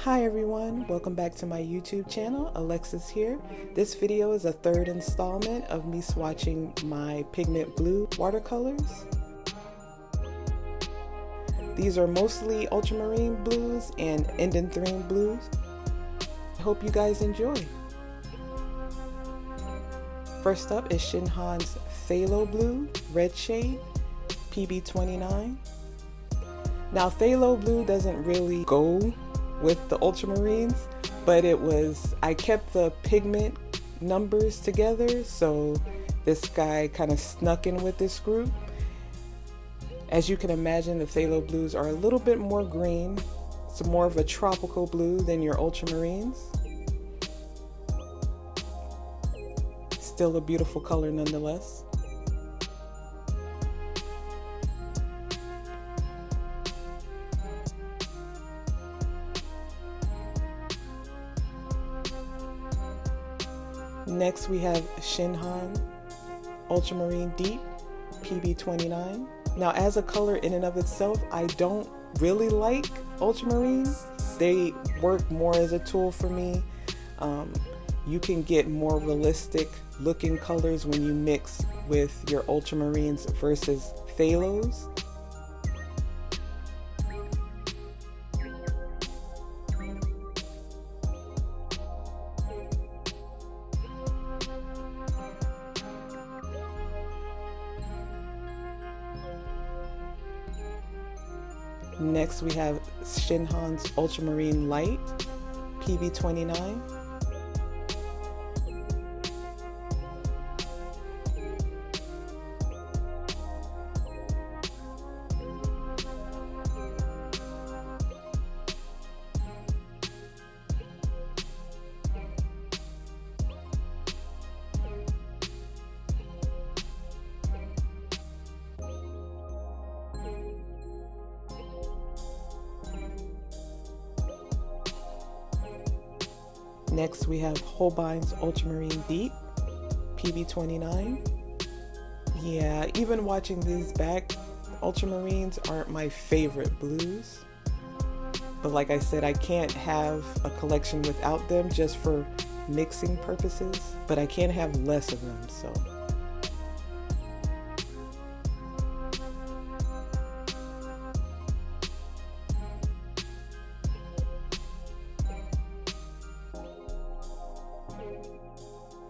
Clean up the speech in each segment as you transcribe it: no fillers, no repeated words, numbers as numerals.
Hi everyone, welcome back to my YouTube channel. Alexis here. This video is a third installment of me swatching my Pigment Blue watercolors. These are mostly ultramarine blues and endothrine blues. I hope you guys enjoy. First up is Shinhan's Phthalo Blue red shade, PB29. Now Phthalo Blue doesn't really go with the ultramarines, but I kept the pigment numbers together, so this guy kind of snuck in with this group. As you can imagine, the Phthalo Blues are a little bit more green. It's more of a tropical blue than your ultramarines. Still a beautiful color nonetheless. Next we have Shinhan Ultramarine Deep PB29. Now as a color in and of itself, I don't really like ultramarines. They work more as a tool for me. You can get more realistic looking colors when you mix with your ultramarines versus phthalos. Next we have Shinhan's Ultramarine Light PB29. Next we have Holbein's Ultramarine Deep PB29. Yeah, even watching these back, ultramarines aren't my favorite blues. But like I said, I can't have a collection without them just for mixing purposes, but I can't have less of them, so.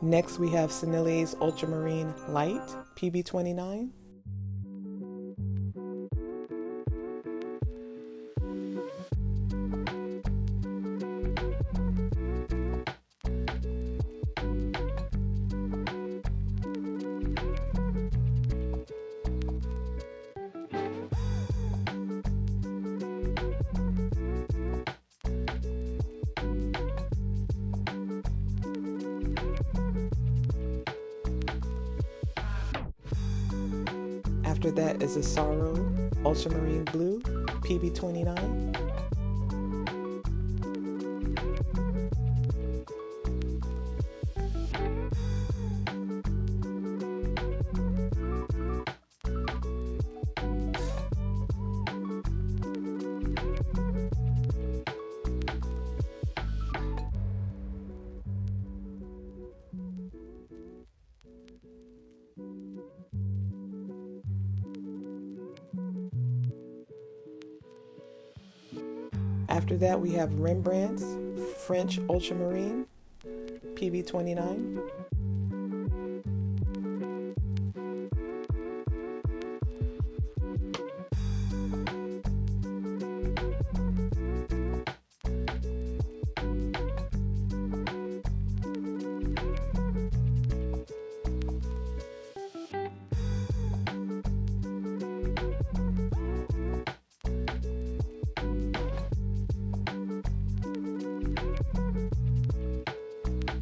Next we have Senneliers Ultramarine Light PB29. After that is a Sorrow Ultramarine Blue PB29. After that we have Rembrandt's French Ultramarine PB29.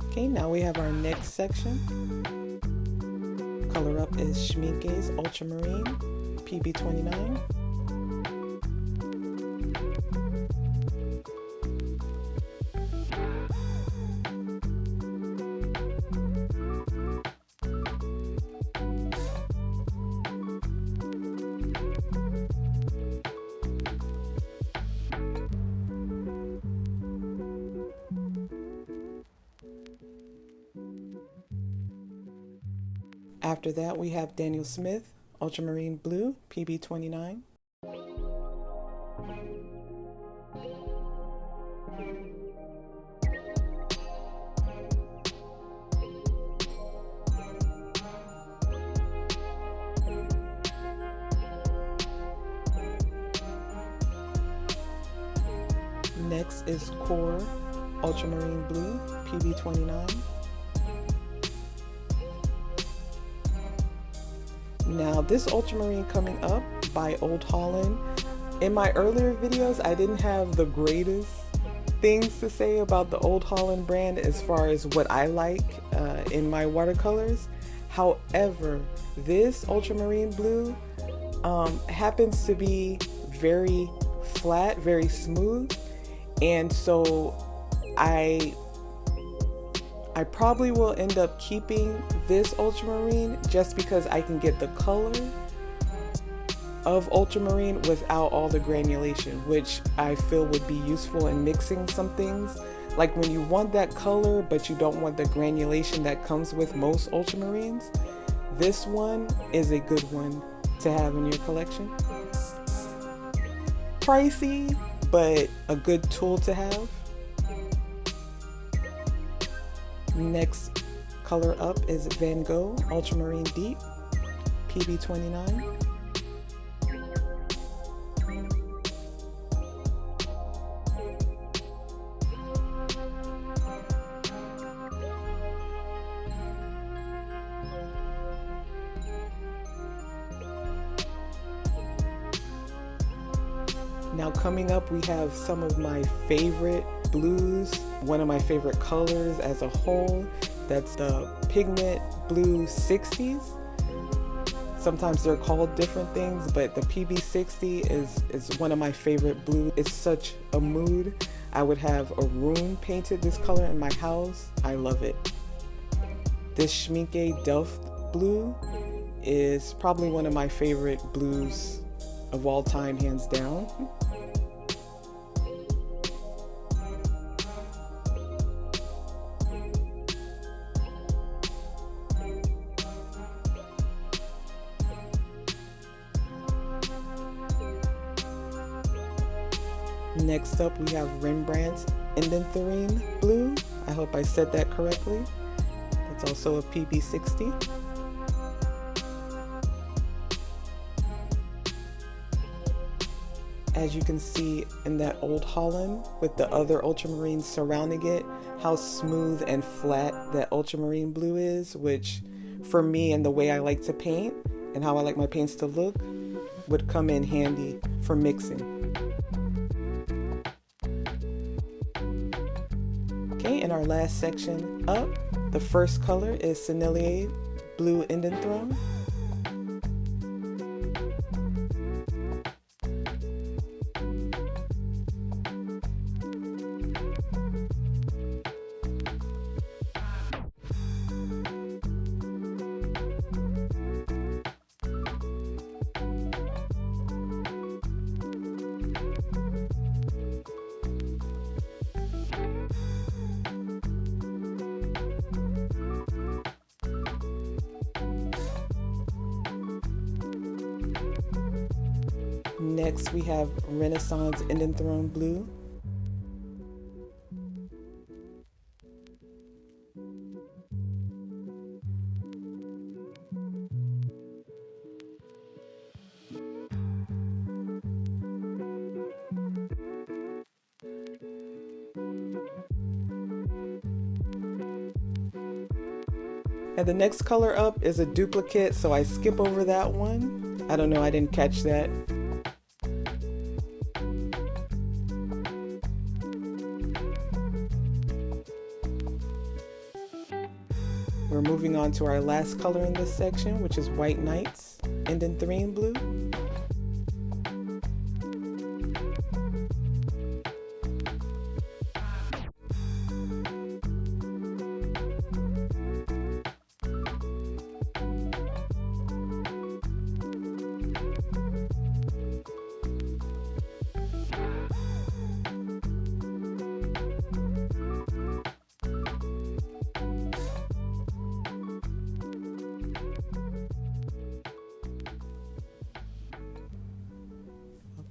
Okay, now we have our next section. Color up is Schmincke's Ultramarine PB29. After that, we have Daniel Smith, Ultramarine Blue, PB29. Next is Core Ultramarine Blue, PB29. Now this ultramarine coming up by Old Holland. In my earlier videos, I didn't have the greatest things to say about the Old Holland brand as far as what I like in my watercolors. However, this ultramarine blue happens to be very flat, very smooth, and so I probably will end up keeping this ultramarine just because I can get the color of ultramarine without all the granulation, which I feel would be useful in mixing some things. Like when you want that color but you don't want the granulation that comes with most ultramarines, this one is a good one to have in your collection. Pricey, but a good tool to have. Next color up is Van Gogh Ultramarine Deep, PB29. Now coming up, we have some of my favorite blues, one of my favorite colors as a whole. That's the Pigment Blue 60s. Sometimes they're called different things, but the PB60 is one of my favorite blues. It's such a mood. I would have a room painted this color in my house. I love it. This Schmincke Delft Blue is probably one of my favorite blues of all time, hands down. Next up, we have Rembrandt's Indentherine Blue. I hope I said that correctly. That's also a PB60. As you can see in that Old Holland with the other ultramarines surrounding it, how smooth and flat that ultramarine blue is, which for me and the way I like to paint and how I like my paints to look would come in handy for mixing. Okay, in our last section up, the first color is Sennelier Blue Indenthrone. Next, we have Renaissance Indenthrone Blue. And the next color up is a duplicate, so I skip over that one. I don't know, I didn't catch that. We're moving on to our last color in this section, which is White Nights Indentherine Blue.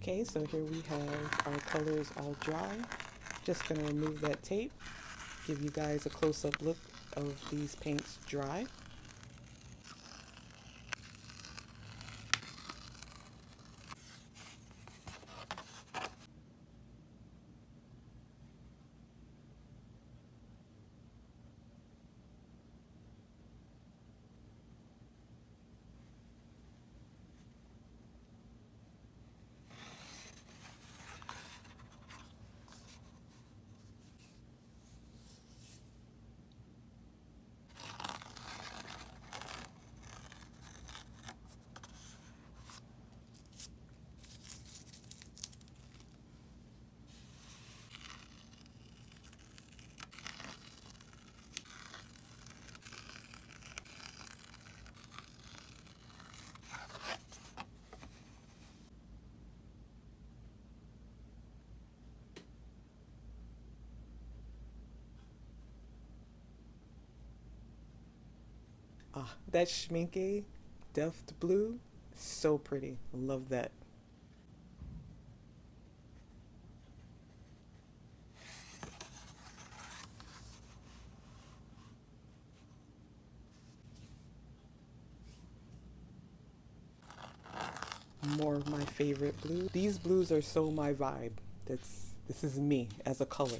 Okay, so here we have our colors all dry. Just gonna remove that tape, give you guys a close-up look of these paints dry. Ah, that Schminke Deft Blue, so pretty. Love that. More of my favorite blue. These blues are so my vibe. This is me as a color.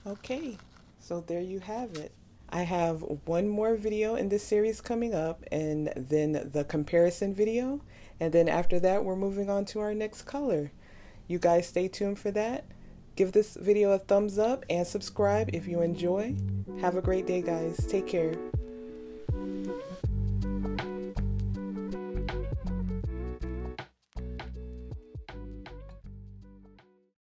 Okay, so there you have it. I have one more video in this series coming up, and then the comparison video, and then after that we're moving on to our next color. You guys stay tuned for that. Give this video a thumbs up and subscribe if you enjoy. Have a great day, guys. Take care.